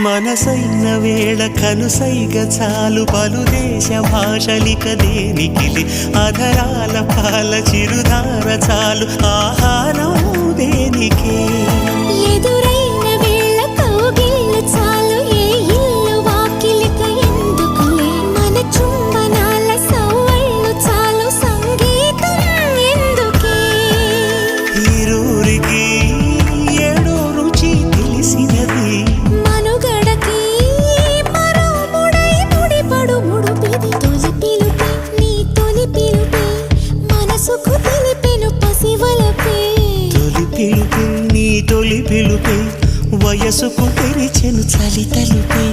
మనసైన వేళ కనుసైగ చాలు పలుదేశ భాషలిక దేనికిలి అధరాల పాల చిరుధార చాలు ఆహారం దేనికే ఎదురైన వేళ కౌగిళ్ళు చాలు ఏ ఇల్లు వాకిలిక ఎందుకులే మన చుంబనాల సవ్వళ్ళు చాలు సంగీతం ఎందుకే ఇరువురికి ఏడో రుచి తెలిసినది మనుగడకి మరో ముడై ముడిపడు ముడుపిది తొలి పిలుపే నీ తొలి పిలుపే మనసుకు తెలిపెను పసివలపే తొలి పిలుపే నీ తొలి పిలుపే వయసుకు తెరిచెను చలి తలుపే